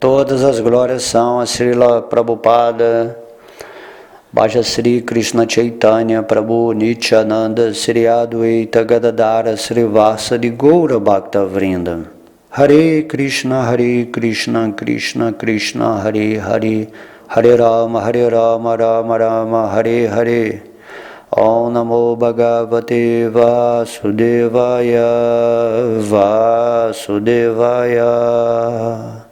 Todas as glórias são a Srila Prabhupada, Bhaja Sri Krishna Chaitanya Prabhu Nityananda Sri Advaita Gadadara Sri Vasadi Gaura Bhakta Vrinda. Hare Krishna Krishna Krishna Hare Hare, Hare Rama Rama Rama Hare Hare. Om Namo Bhagavate Vasudevaya Vasudevaya.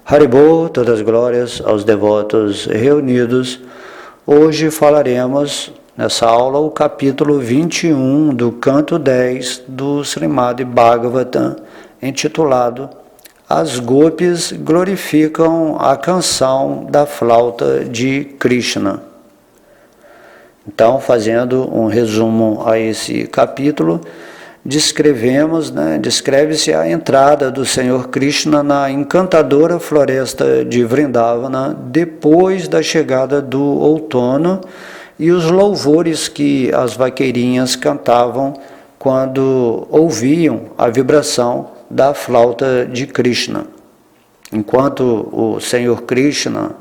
Haribol, todas as glórias aos devotos reunidos. Hoje falaremos, nessa aula, o capítulo 21 do canto 10 do Srimad Bhagavatam, intitulado As Gopis glorificam a canção da flauta de Krishna. Então, fazendo um resumo a esse capítulo, descreve-se a entrada do Senhor Krishna na encantadora floresta de Vrindavana depois da chegada do outono e os louvores que as vaqueirinhas cantavam quando ouviam a vibração da flauta de Krishna. Enquanto o Senhor Krishna,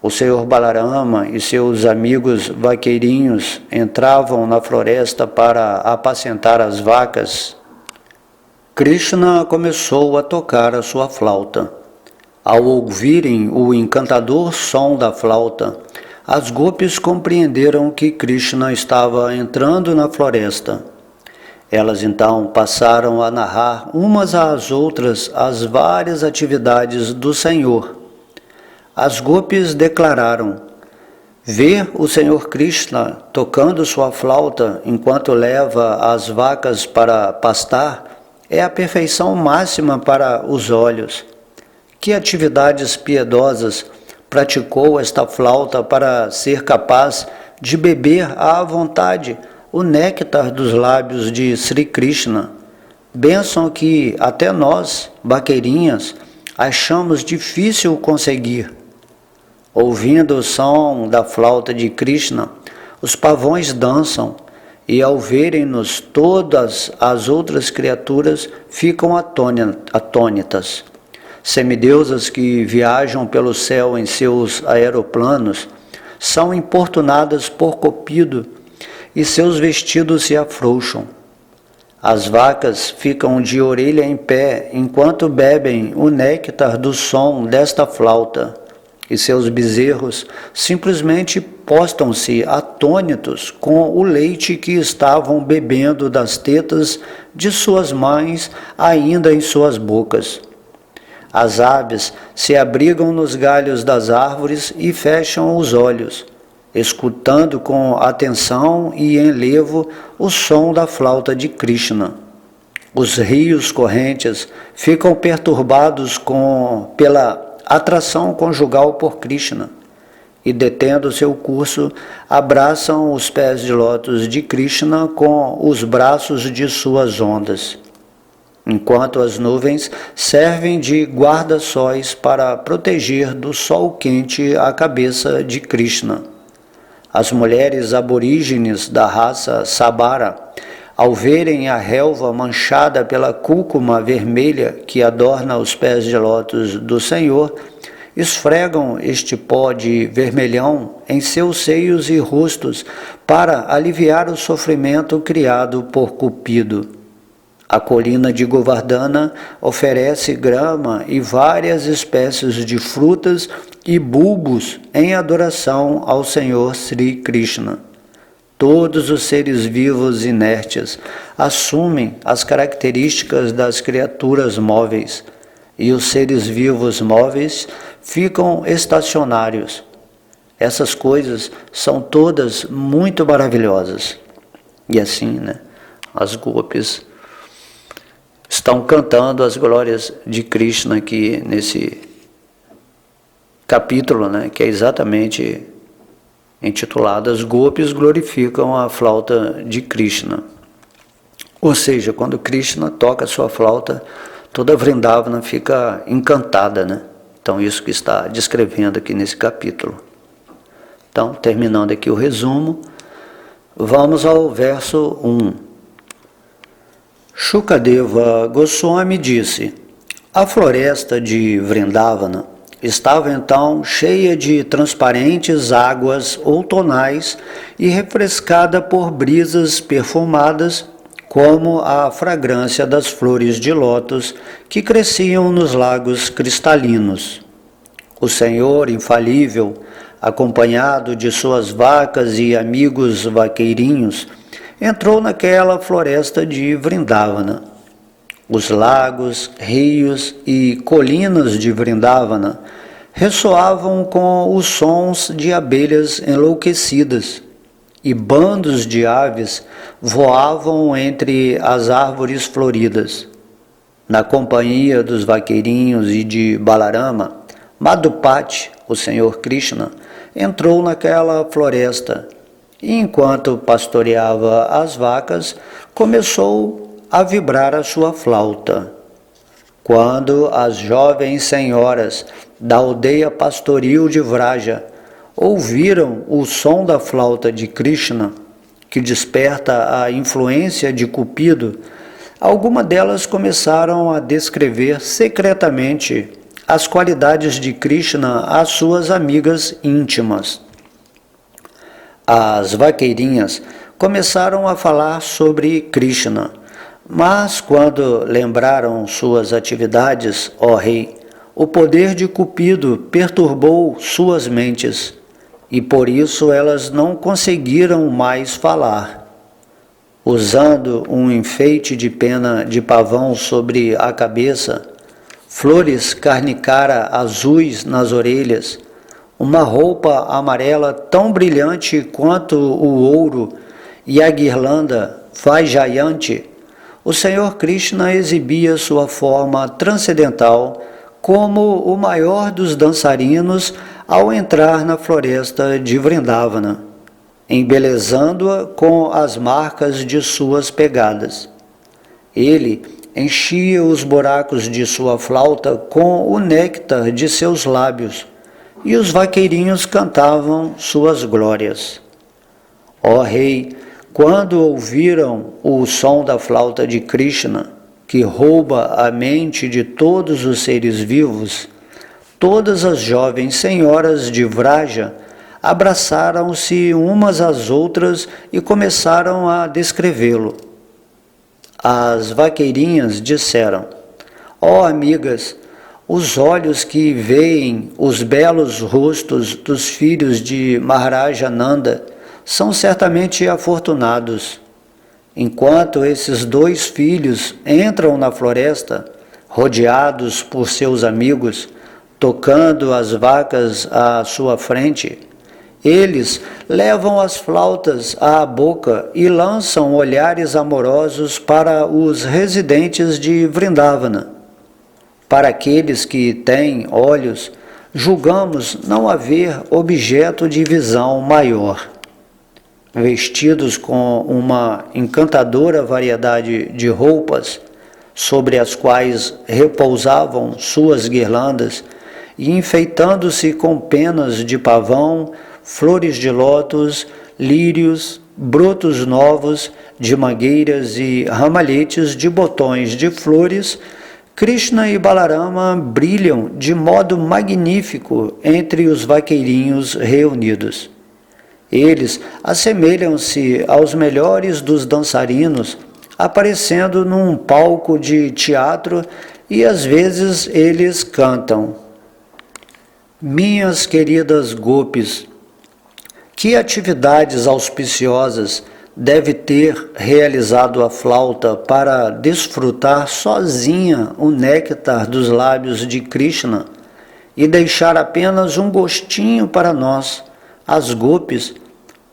o Senhor Balarama e seus amigos vaqueirinhos entravam na floresta para apacentar as vacas, Krishna começou a tocar a sua flauta. Ao ouvirem o encantador som da flauta, as gopis compreenderam que Krishna estava entrando na floresta. Elas então passaram a narrar umas às outras as várias atividades do Senhor. As gopis declararam: ver o Senhor Krishna tocando sua flauta enquanto leva as vacas para pastar é a perfeição máxima para os olhos. Que atividades piedosas praticou esta flauta para ser capaz de beber à vontade o néctar dos lábios de Sri Krishna? Bênção que até nós, vaqueirinhas, achamos difícil conseguir. Ouvindo o som da flauta de Krishna, os pavões dançam, e ao verem-nos todas as outras criaturas ficam atônitas. Semideusas que viajam pelo céu em seus aeroplanos são importunadas por Cupido e seus vestidos se afrouxam. As vacas ficam de orelha em pé enquanto bebem o néctar do som desta flauta. E seus bezerros simplesmente postam-se atônitos com o leite que estavam bebendo das tetas de suas mães ainda em suas bocas. As aves se abrigam nos galhos das árvores e fecham os olhos, escutando com atenção e enlevo o som da flauta de Krishna. Os rios correntes ficam perturbados pela atração conjugal por Krishna, e detendo seu curso, abraçam os pés de lótus de Krishna com os braços de suas ondas, enquanto as nuvens servem de guarda-sóis para proteger do sol quente a cabeça de Krishna. As mulheres aborígenes da raça Sabara, ao verem a relva manchada pela cúrcuma vermelha que adorna os pés de lótus do Senhor, esfregam este pó de vermelhão em seus seios e rostos para aliviar o sofrimento criado por Cupido. A colina de Govardhana oferece grama e várias espécies de frutas e bulbos em adoração ao Senhor Sri Krishna. Todos os seres vivos inertes assumem as características das criaturas móveis, e os seres vivos móveis ficam estacionários. Essas coisas são todas muito maravilhosas. E assim, as gopis estão cantando as glórias de Krishna aqui nesse capítulo, que é exatamente intitulado As Gopis glorificam a flauta de Krishna. Ou seja, quando Krishna toca a sua flauta, toda Vrindavana fica encantada, Então, isso que está descrevendo aqui nesse capítulo. Então, terminando aqui o resumo, vamos ao verso 1. Shukadeva Goswami disse: A floresta de Vrindavana estava então cheia de transparentes águas outonais e refrescada por brisas perfumadas, como a fragrância das flores de lótus que cresciam nos lagos cristalinos. O Senhor infalível, acompanhado de suas vacas e amigos vaqueirinhos, entrou naquela floresta de Vrindavana. Os lagos, rios e colinas de Vrindavana ressoavam com os sons de abelhas enlouquecidas, e bandos de aves voavam entre as árvores floridas. Na companhia dos vaqueirinhos e de Balarama, Madhupati, o Senhor Krishna, entrou naquela floresta e, enquanto pastoreava as vacas, começou a vibrar a sua flauta. Quando as jovens senhoras da aldeia pastoril de Vraja ouviram o som da flauta de Krishna, que desperta a influência de Cupido, algumas delas começaram a descrever secretamente as qualidades de Krishna às suas amigas íntimas. As vaqueirinhas começaram a falar sobre Krishna, mas quando lembraram suas atividades, ó rei, o poder de Cupido perturbou suas mentes, e por isso elas não conseguiram mais falar. Usando um enfeite de pena de pavão sobre a cabeça, flores carnicara azuis nas orelhas, uma roupa amarela tão brilhante quanto o ouro e a guirlanda Vaijayanti, o Senhor Krishna exibia sua forma transcendental como o maior dos dançarinos ao entrar na floresta de Vrindavana, embelezando-a com as marcas de suas pegadas. Ele enchia os buracos de sua flauta com o néctar de seus lábios, e os vaqueirinhos cantavam suas glórias. Ó rei, quando ouviram o som da flauta de Krishna, que rouba a mente de todos os seres vivos, todas as jovens senhoras de Vraja abraçaram-se umas às outras e começaram a descrevê-lo. As vaqueirinhas disseram: ó amigas, os olhos que veem os belos rostos dos filhos de Maharaja Nanda são certamente afortunados. Enquanto esses dois filhos entram na floresta, rodeados por seus amigos, tocando as vacas à sua frente, eles levam as flautas à boca e lançam olhares amorosos para os residentes de Vrindavana. Para aqueles que têm olhos, julgamos não haver objeto de visão maior. Vestidos com uma encantadora variedade de roupas, sobre as quais repousavam suas guirlandas, e enfeitando-se com penas de pavão, flores de lótus, lírios, brotos novos de mangueiras e ramalhetes de botões de flores, Krishna e Balarama brilham de modo magnífico entre os vaqueirinhos reunidos. Eles assemelham-se aos melhores dos dançarinos, aparecendo num palco de teatro, e às vezes eles cantam: minhas queridas gopis, que atividades auspiciosas deve ter realizado a flauta para desfrutar sozinha o néctar dos lábios de Krishna e deixar apenas um gostinho para nós, as gopis,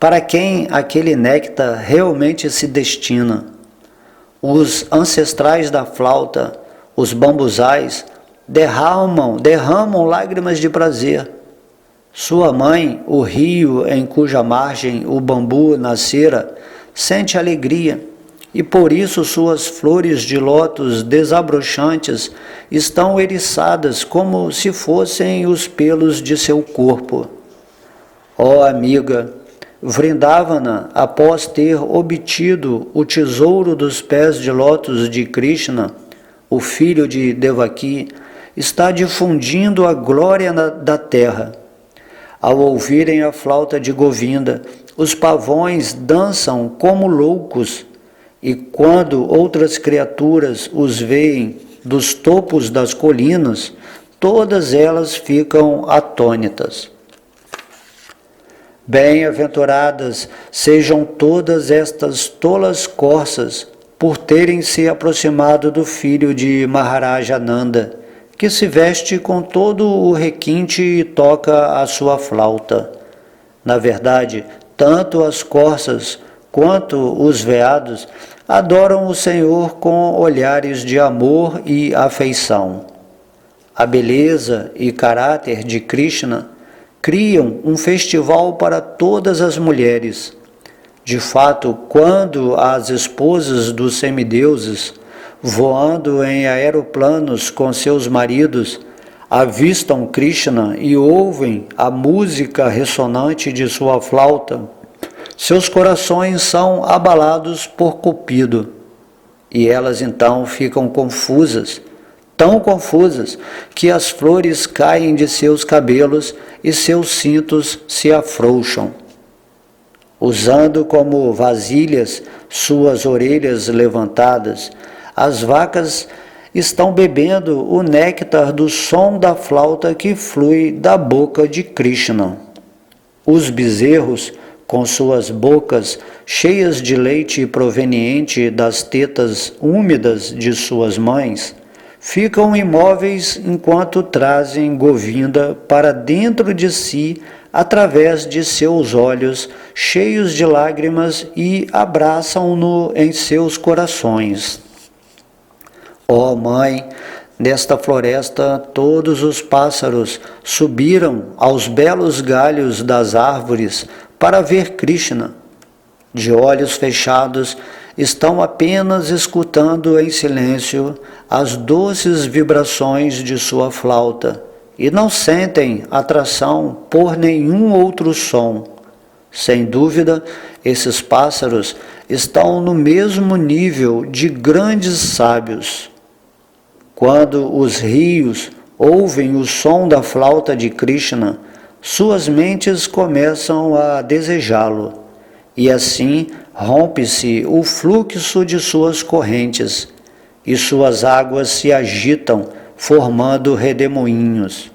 para quem aquele néctar realmente se destina. Os ancestrais da flauta, os bambuzais, derramam lágrimas de prazer. Sua mãe, o rio em cuja margem o bambu nascera, sente alegria, e por isso suas flores de lótus desabrochantes estão eriçadas como se fossem os pelos de seu corpo. Ó amiga, Vrindavana, após ter obtido o tesouro dos pés de lótus de Krishna, o filho de Devaki, está difundindo a glória da terra. Ao ouvirem a flauta de Govinda, os pavões dançam como loucos, e quando outras criaturas os veem dos topos das colinas, todas elas ficam atônitas. Bem-aventuradas sejam todas estas tolas corças, por terem se aproximado do filho de Maharaja Nanda, que se veste com todo o requinte e toca a sua flauta. Na verdade, tanto as corças quanto os veados adoram o Senhor com olhares de amor e afeição. A beleza e caráter de Krishna criam um festival para todas as mulheres. De fato, quando as esposas dos semideuses, voando em aeroplanos com seus maridos, avistam Krishna e ouvem a música ressonante de sua flauta, seus corações são abalados por Cupido, e elas então ficam confusas, tão confusas que as flores caem de seus cabelos e seus cintos se afrouxam. Usando como vasilhas suas orelhas levantadas, as vacas estão bebendo o néctar do som da flauta que flui da boca de Krishna. Os bezerros, com suas bocas cheias de leite proveniente das tetas úmidas de suas mães, ficam imóveis enquanto trazem Govinda para dentro de si através de seus olhos cheios de lágrimas e abraçam-no em seus corações. Ó Mãe, nesta floresta todos os pássaros subiram aos belos galhos das árvores para ver Krishna. De olhos fechados, estão apenas escutando em silêncio as doces vibrações de sua flauta e não sentem atração por nenhum outro som. Sem dúvida, esses pássaros estão no mesmo nível de grandes sábios. Quando os rios ouvem o som da flauta de Krishna, suas mentes começam a desejá-lo, e assim rompe-se o fluxo de suas correntes, e suas águas se agitam, formando redemoinhos.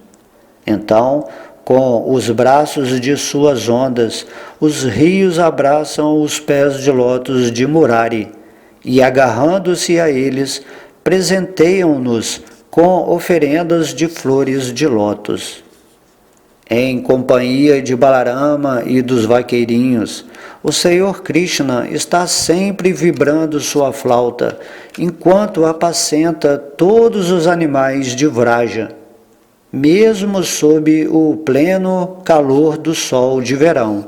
Então, com os braços de suas ondas, os rios abraçam os pés de lótus de Murari, e agarrando-se a eles, presenteiam-nos com oferendas de flores de lótus. Em companhia de Balarama e dos vaqueirinhos, o Senhor Krishna está sempre vibrando sua flauta, enquanto apacenta todos os animais de Vraja, mesmo sob o pleno calor do sol de verão.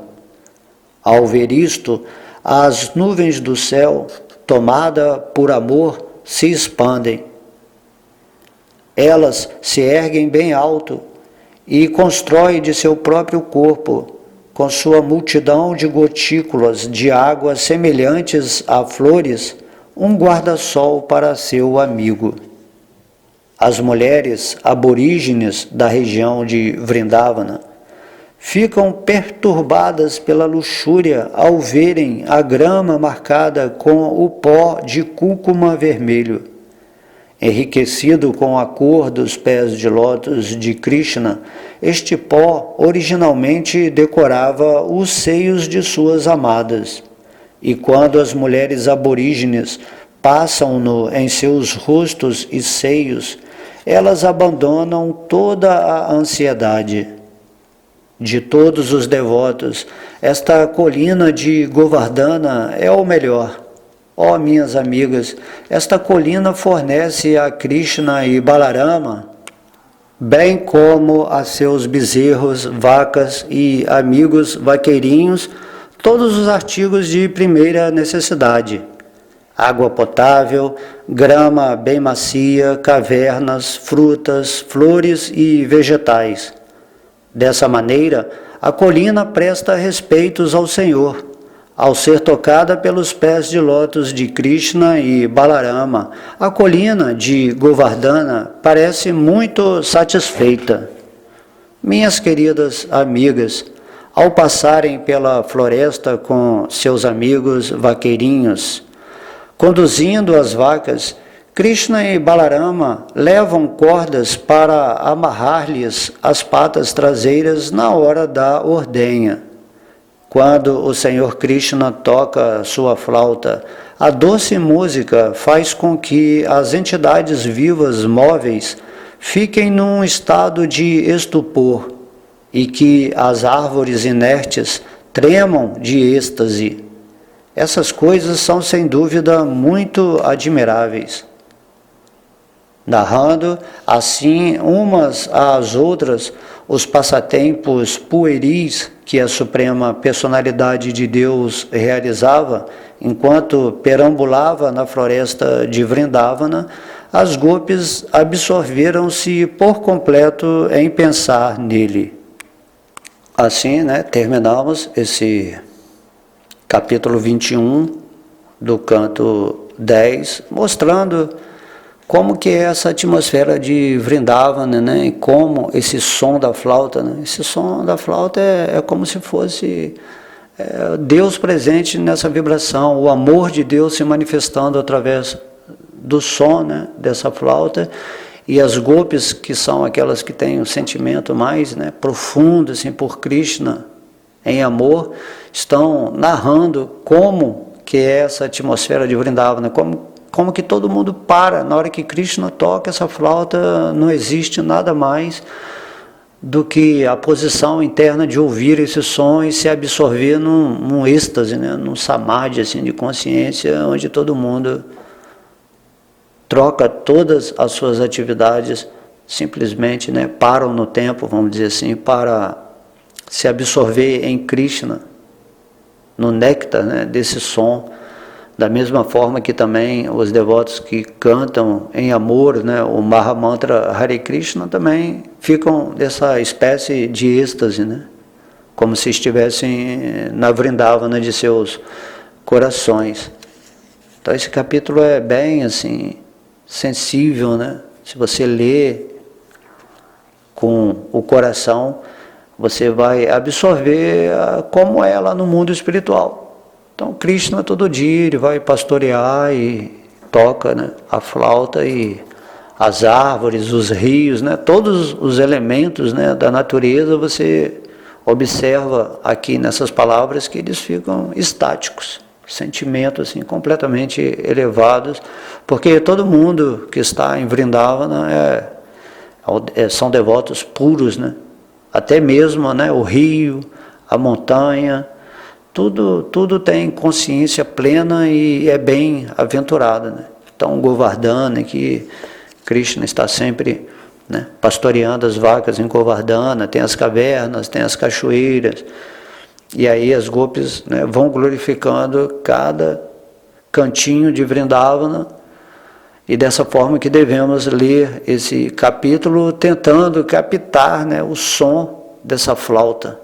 Ao ver isto, as nuvens do céu, tomada por amor, se expandem. Elas se erguem bem alto e constroem de seu próprio corpo, com sua multidão de gotículas de água semelhantes a flores, um guarda-sol para seu amigo. As mulheres aborígenes da região de Vrindavana ficam perturbadas pela luxúria ao verem a grama marcada com o pó de cúrcuma vermelho. Enriquecido com a cor dos pés de lótus de Krishna, este pó originalmente decorava os seios de suas amadas. E quando as mulheres aborígenes passam-no em seus rostos e seios, elas abandonam toda a ansiedade. De todos os devotos, esta colina de Govardhana é o melhor. Ó minhas amigas, esta colina fornece a Krishna e Balarama, bem como a seus bezerros, vacas e amigos vaqueirinhos, todos os artigos de primeira necessidade: água potável, grama bem macia, cavernas, frutas, flores e vegetais. Dessa maneira, a colina presta respeitos ao Senhor, ao ser tocada pelos pés de lótus de Krishna e Balarama. A colina de Govardhana parece muito satisfeita. Minhas queridas amigas, ao passarem pela floresta com seus amigos vaqueirinhos, conduzindo as vacas, Krishna e Balarama levam cordas para amarrar-lhes as patas traseiras na hora da ordenha. Quando o Senhor Krishna toca sua flauta, a doce música faz com que as entidades vivas móveis fiquem num estado de estupor e que as árvores inertes tremam de êxtase. Essas coisas são sem dúvida muito admiráveis. Narrando assim umas às outras os passatempos pueris que a Suprema Personalidade de Deus realizava enquanto perambulava na floresta de Vrindavana, as gopis absorveram-se por completo em pensar nele. Assim, terminamos esse capítulo 21 do canto 10, mostrando como que é essa atmosfera de Vrindavana, e como esse som da flauta, esse som da flauta é como se fosse Deus presente nessa vibração, o amor de Deus se manifestando através do som, dessa flauta, e as gopis, que são aquelas que têm o sentimento mais profundo assim, por Krishna, em amor, estão narrando como que é essa atmosfera de Vrindavana, como que todo mundo para, na hora que Krishna toca essa flauta, não existe nada mais do que a posição interna de ouvir esse som e se absorver num êxtase, num samadhi assim, de consciência, onde todo mundo troca todas as suas atividades, simplesmente param no tempo, vamos dizer assim, para se absorver em Krishna, no néctar desse som. Da mesma forma que também os devotos que cantam em amor, o Mahamantra Hare Krishna, também ficam dessa espécie de êxtase, como se estivessem na Vrindavana de seus corações. Então esse capítulo é bem assim, sensível, Se você lê com o coração, você vai absorver como é lá no mundo espiritual. Então, Krishna todo dia ele vai pastorear e toca a flauta, e as árvores, os rios, todos os elementos da natureza, você observa aqui nessas palavras que eles ficam estáticos, sentimentos assim, completamente elevados, porque todo mundo que está em Vrindavana são devotos puros, até mesmo o rio, a montanha, tudo tem consciência plena e é bem aventurado. Então, Govardhana, que Krishna está sempre pastoreando as vacas em Govardhana, tem as cavernas, tem as cachoeiras, e aí as gopis vão glorificando cada cantinho de Vrindavana, e dessa forma que devemos ler esse capítulo tentando captar o som dessa flauta,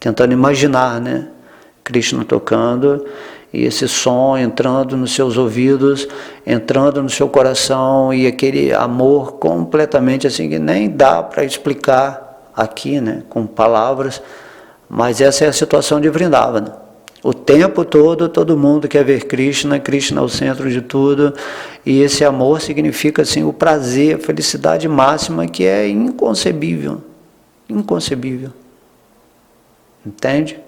tentando imaginar, Krishna tocando, e esse som entrando nos seus ouvidos, entrando no seu coração, e aquele amor completamente assim, que nem dá para explicar aqui, com palavras, mas essa é a situação de Vrindavana. O tempo todo, todo mundo quer ver Krishna, Krishna é o centro de tudo, e esse amor significa assim, o prazer, a felicidade máxima, que é inconcebível, inconcebível. Entende?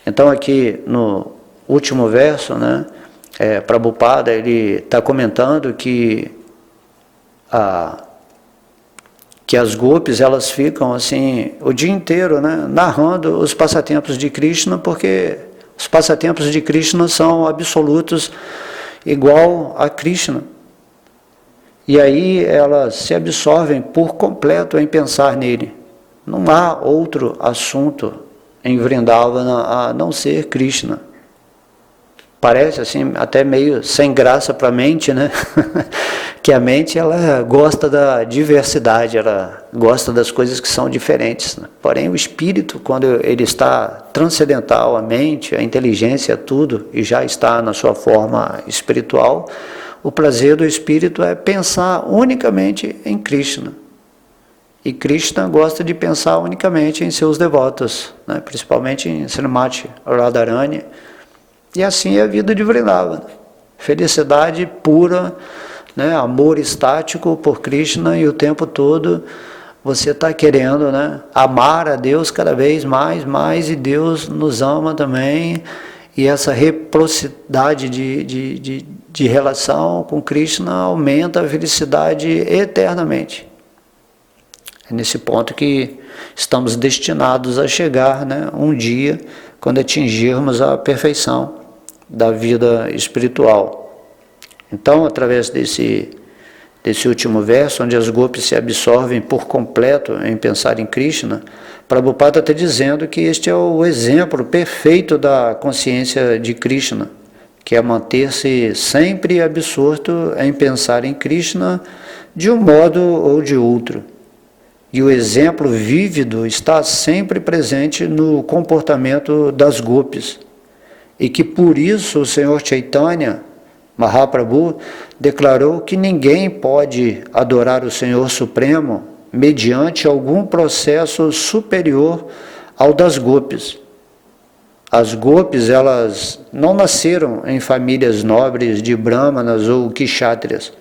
Então aqui no último verso, Prabhupada ele está comentando que as gopis elas ficam assim o dia inteiro, narrando os passatempos de Krishna, porque os passatempos de Krishna são absolutos, igual a Krishna. E aí elas se absorvem por completo em pensar nele. Não há outro assunto em Vrindavana a não ser Krishna. Parece assim até meio sem graça para a mente, que a mente ela gosta da diversidade, ela gosta das coisas que são diferentes, né? Porém o espírito, quando ele está transcendental, a mente, a inteligência, tudo, e já está na sua forma espiritual, o prazer do espírito é pensar unicamente em Krishna. E Krishna gosta de pensar unicamente em seus devotos, né? Principalmente em Srimati Radharani. E assim é a vida de Vrindavana. Felicidade pura, né? Amor estático por Krishna, e o tempo todo você está querendo, né? Amar a Deus cada vez mais, e Deus nos ama também. E essa reciprocidade de relação com Krishna aumenta a felicidade eternamente. É nesse ponto que estamos destinados a chegar, né, um dia, quando atingirmos a perfeição da vida espiritual. Então, através desse último verso, onde as gopis se absorvem por completo em pensar em Krishna, Prabhupada está dizendo que este é o exemplo perfeito da consciência de Krishna, que é manter-se sempre absorto em pensar em Krishna de um modo ou de outro. E o exemplo vívido está sempre presente no comportamento das gopis. E que por isso o Senhor Chaitanya Mahaprabhu declarou que ninguém pode adorar o Senhor Supremo mediante algum processo superior ao das gopis. As gopis, elas não nasceram em famílias nobres de brahmanas ou kshatriyas.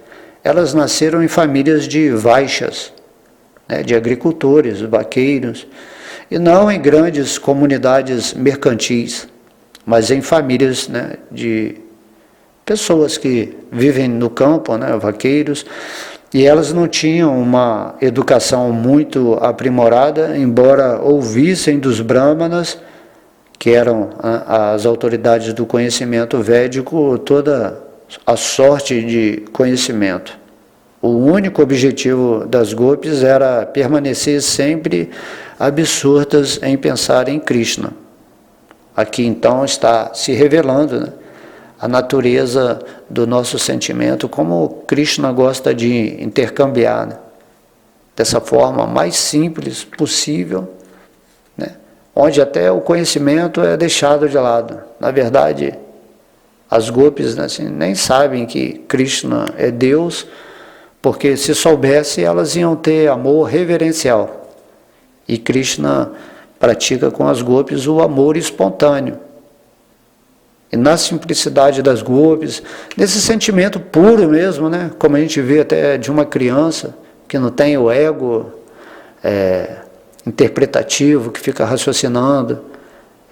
Elas nasceram em famílias de vaixas, né, de agricultores, vaqueiros, e não em grandes comunidades mercantis, mas em famílias, né, de pessoas que vivem no campo, né, vaqueiros, e elas não tinham uma educação muito aprimorada, embora ouvissem dos brahmanas, que eram as autoridades do conhecimento védico, toda a sorte de conhecimento. O único objetivo das gopis era permanecer sempre absortas em pensar em Krishna. Aqui então está se revelando, né, a natureza do nosso sentimento, como Krishna gosta de intercambiar, né, dessa forma mais simples possível, né, onde até o conhecimento é deixado de lado. Na verdade, as gopis, né, assim, nem sabem que Krishna é Deus, porque se soubesse, elas iam ter amor reverencial. E Krishna pratica com as gopis o amor espontâneo. E na simplicidade das gopis, nesse sentimento puro mesmo, né? Como a gente vê até de uma criança, que não tem o ego interpretativo, que fica raciocinando.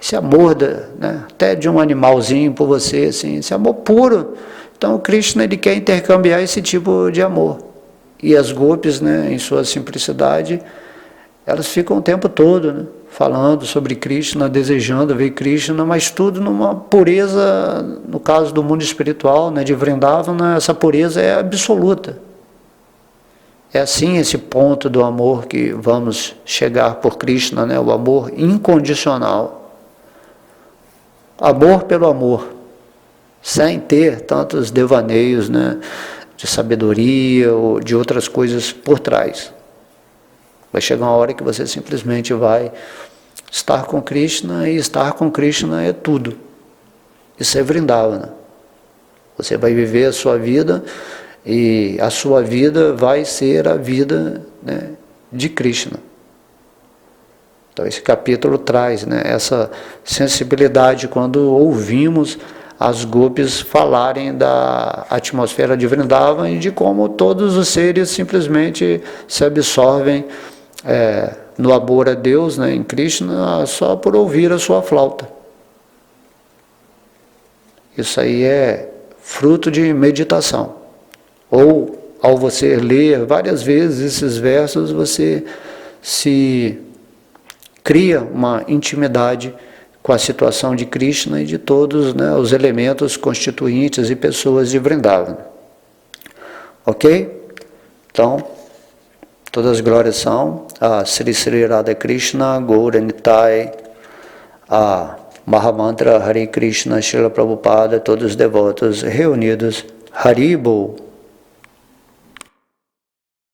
Esse amor, né, até de um animalzinho por você, assim, esse amor puro. Então o Krishna ele quer intercambiar esse tipo de amor. E as gopis, né, em sua simplicidade, elas ficam o tempo todo, né, falando sobre Krishna, desejando ver Krishna, mas tudo numa pureza, no caso do mundo espiritual, né, de Vrindavana, essa pureza é absoluta. É assim esse ponto do amor que vamos chegar por Krishna, né, o amor incondicional. Amor pelo amor, sem ter tantos devaneios, né, de sabedoria ou de outras coisas por trás. Vai chegar uma hora que você simplesmente vai estar com Krishna, e estar com Krishna é tudo. Isso é Vrindavana. Você vai viver a sua vida, e a sua vida vai ser a vida, né, de Krishna. Então esse capítulo traz, né, essa sensibilidade quando ouvimos as gopis falarem da atmosfera de Vrindavan e de como todos os seres simplesmente se absorvem no amor a Deus, né, em Krishna, só por ouvir a sua flauta. Isso aí é fruto de meditação. Ou, ao você ler várias vezes esses versos, você se cria uma intimidade com a situação de Krishna e de todos, né, os elementos constituintes e pessoas de Vrindavan. Ok? Então, todas as glórias são a Sri Sri Radha Krishna, Gaura Nitai, a Mahamantra Hare Krishna, Srila Prabhupada, todos os devotos reunidos. Haribol.